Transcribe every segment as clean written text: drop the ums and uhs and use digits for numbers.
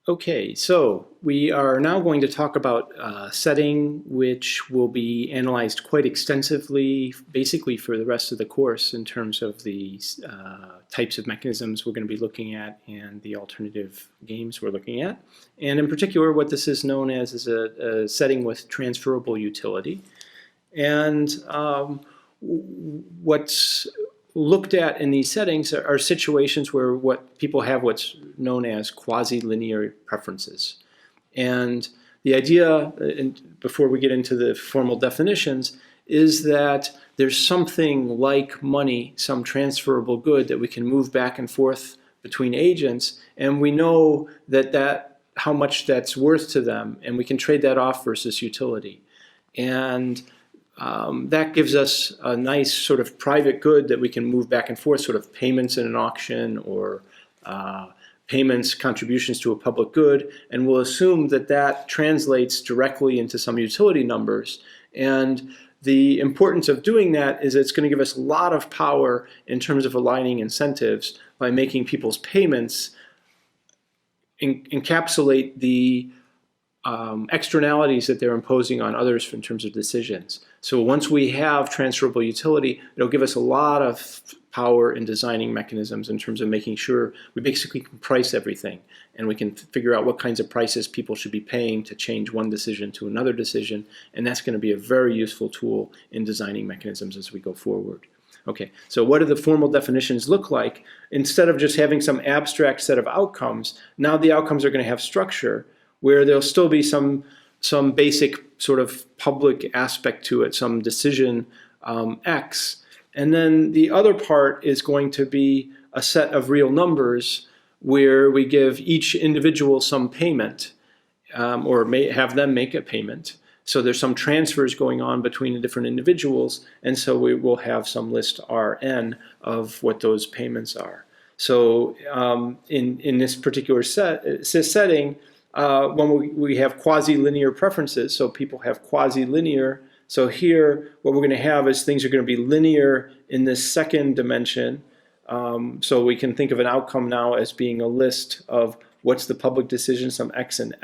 Okay, so we are now going to talk about a setting which will be analyzed quite extensively, basically for the rest of the course in terms of the types of mechanisms we're going to be looking at and the alternative games we're looking at. And in particular, what this is known as is a setting with transferable utility. And what's looked at in these settings are situations where what people have what's known as quasi-linear preferences. And the idea, before we get into the formal definitions, is that there's something like money, some transferable good that we can move back and forth between agents, and we know that how much that's worth to them, and we can trade that off versus utility. And that gives us a nice sort of private good that we can move back and forth, sort of payments in an auction or payments, contributions to a public good, and we'll assume that that translates directly into some utility numbers. And the importance of doing that is it's going to give us a lot of power in terms of aligning incentives by making people's payments encapsulate the externalities that they're imposing on others in terms of decisions. So once we have transferable utility, it'll give us a lot of power in designing mechanisms in terms of making sure we basically can price everything, and we can figure out what kinds of prices people should be paying to change one decision to another decision, and that's going to be a very useful tool in designing mechanisms as we go forward. Okay, so what do the formal definitions look like? Instead of just having some abstract set of outcomes, now the outcomes are going to have structure, where there'll still be some basic sort of public aspect to it, some decision X. And then the other part is going to be a set of real numbers where we give each individual some payment or may have them make a payment. So there's some transfers going on between the different individuals, and so we will have some list Rn of what those payments are. So in this particular setting, when we have quasi-linear preferences, so people have quasi-linear. So here, what we're going to have is things are going to be linear in this second dimension. So we can think of an outcome now as being a list of what's the public decision, some X and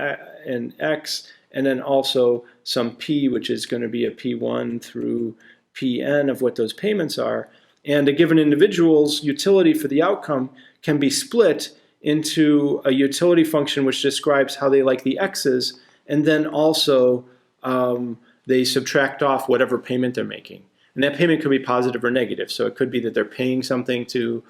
X, and then also some P, which is going to be a P1 through Pn of what those payments are. And a given individual's utility for the outcome can be split into a utility function which describes how they like the x's, and then also they subtract off whatever payment they're making. And that payment could be positive or negative. So it could be that they're paying something to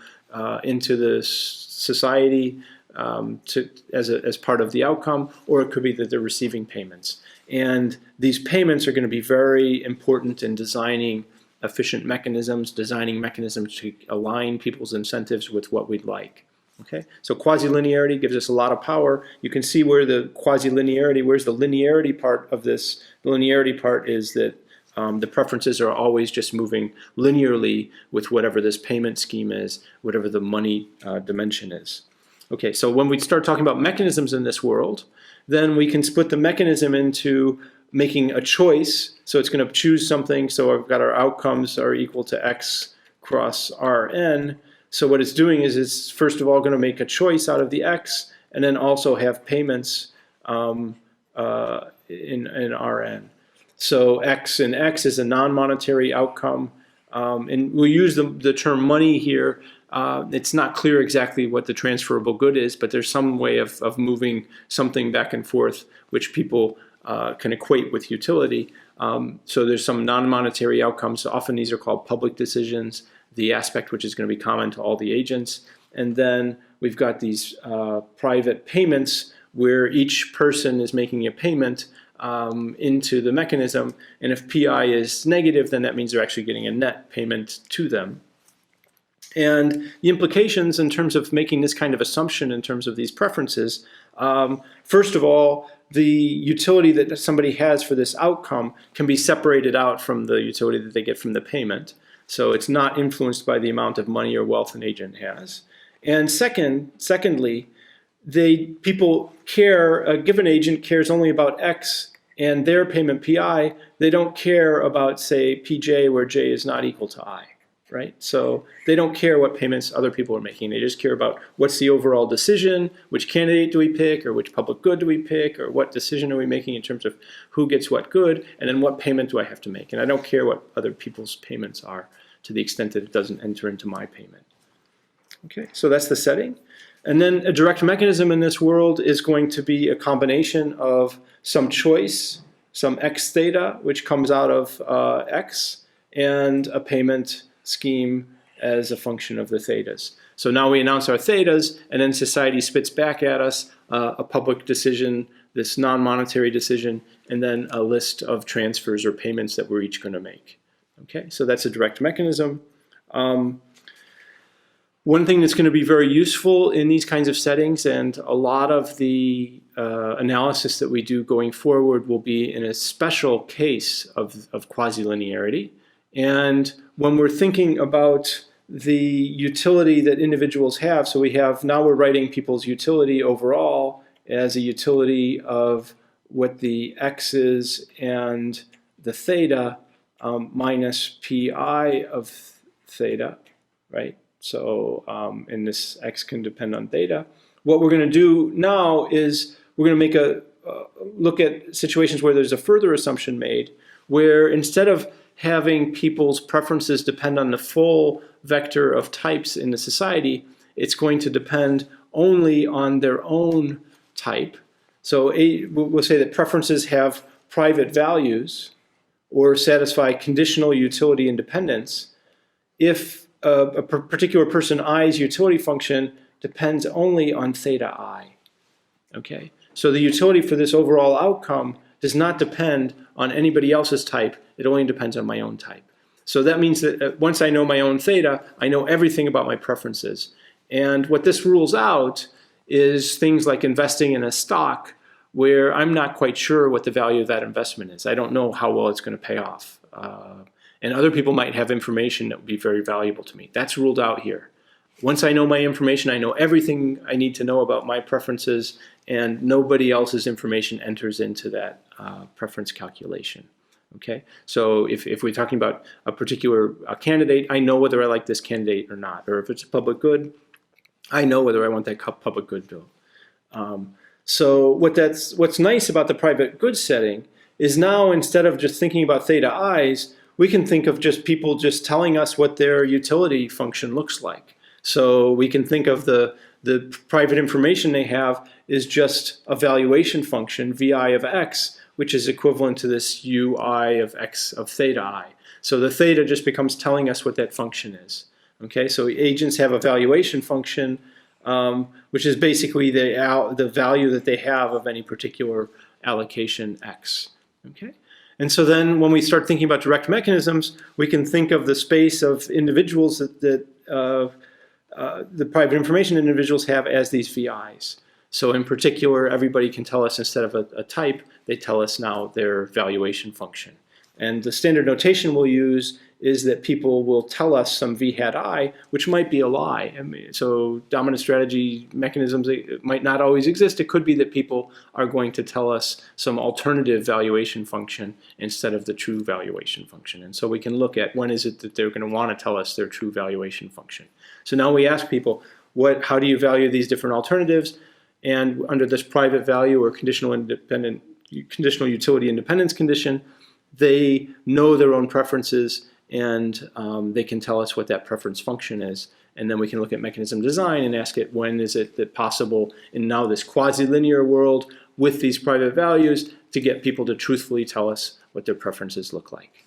into the society as part of the outcome, or it could be that they're receiving payments. And these payments are going to be very important in designing efficient mechanisms, designing mechanisms to align people's incentives with what we'd like. Okay, so quasi-linearity gives us a lot of power. You can see where the quasi-linearity, where's the linearity part of this? The linearity part is that the preferences are always just moving linearly with whatever this payment scheme is, whatever the money dimension is. Okay, so when we start talking about mechanisms in this world, then we can split the mechanism into making a choice. So it's going to choose something. So I've got our outcomes are equal to X cross Rn. So what it's doing is it's first of all going to make a choice out of the X, and then also have payments in Rn. So X and X is a non-monetary outcome, and we'll use the term money here. It's not clear exactly what the transferable good is, but there's some way of moving something back and forth which people can equate with utility. So there's some non-monetary outcomes. Often these are called public decisions, the aspect which is going to be common to all the agents. And then we've got these private payments where each person is making a payment into the mechanism. And if PI is negative, then that means they're actually getting a net payment to them. And the implications in terms of making this kind of assumption in terms of these preferences, first of all, the utility that somebody has for this outcome can be separated out from the utility that they get from the payment. So it's not influenced by the amount of money or wealth an agent has. And secondly, people care, a given agent cares only about X and their payment PI. They don't care about, say, PJ, where J is not equal to I. right? So they don't care what payments other people are making. They just care about what's the overall decision, which candidate do we pick, or which public good do we pick, or what decision are we making in terms of who gets what good, and then what payment do I have to make. And I don't care what other people's payments are to the extent that it doesn't enter into my payment. Okay, so that's the setting. And then a direct mechanism in this world is going to be a combination of some choice, some x theta, which comes out of x, and a payment scheme as a function of the thetas. So now we announce our thetas, and then society spits back at us a public decision, this non-monetary decision, and then a list of transfers or payments that we're each going to make. Okay, so that's a direct mechanism. One thing that's going to be very useful in these kinds of settings, and a lot of the analysis that we do going forward will be in a special case of quasi-linearity. And when we're thinking about the utility that individuals have, so now we're writing people's utility overall as a utility of what the x is and the theta minus pi of theta, right? So, and this x can depend on theta. What we're going to do now is we're going to make a look at situations where there's a further assumption made, where instead of having people's preferences depend on the full vector of types in the society, it's going to depend only on their own type. So we'll say that preferences have private values or satisfy conditional utility independence if a particular person i's utility function depends only on theta I. Okay, so the utility for this overall outcome does not depend on anybody else's type. It only depends on my own type. So that means that once I know my own theta, I know everything about my preferences. And what this rules out is things like investing in a stock where I'm not quite sure what the value of that investment is. I don't know how well it's going to pay off. And other people might have information that would be very valuable to me. That's ruled out here. Once I know my information, I know everything I need to know about my preferences, and nobody else's information enters into that preference calculation. Okay, so if we're talking about a particular candidate, I know whether I like this candidate or not. Or if it's a public good, I know whether I want that public good bill. So what's nice about the private good setting is now instead of just thinking about theta i's, we can think of just people just telling us what their utility function looks like. So we can think of the private information they have is just a valuation function, vi of x, which is equivalent to this ui of x of theta I. So the theta just becomes telling us what that function is. Okay, so agents have a valuation function, which is basically the value that they have of any particular allocation x. Okay. And so then when we start thinking about direct mechanisms, we can think of the space of individuals that the private information individuals have as these VIs. So in particular, everybody can tell us instead of a type, they tell us now their valuation function. And the standard notation we'll use is that people will tell us some v hat I, which might be a lie. I mean, so dominant strategy mechanisms might not always exist. It could be that people are going to tell us some alternative valuation function instead of the true valuation function. And so we can look at when is it that they're going to want to tell us their true valuation function. So now we ask people, how do you value these different alternatives? And under this private value or conditional utility independence condition, they know their own preferences, and they can tell us what that preference function is. And then we can look at mechanism design and ask it, when is it that possible in now this quasi-linear world with these private values to get people to truthfully tell us what their preferences look like.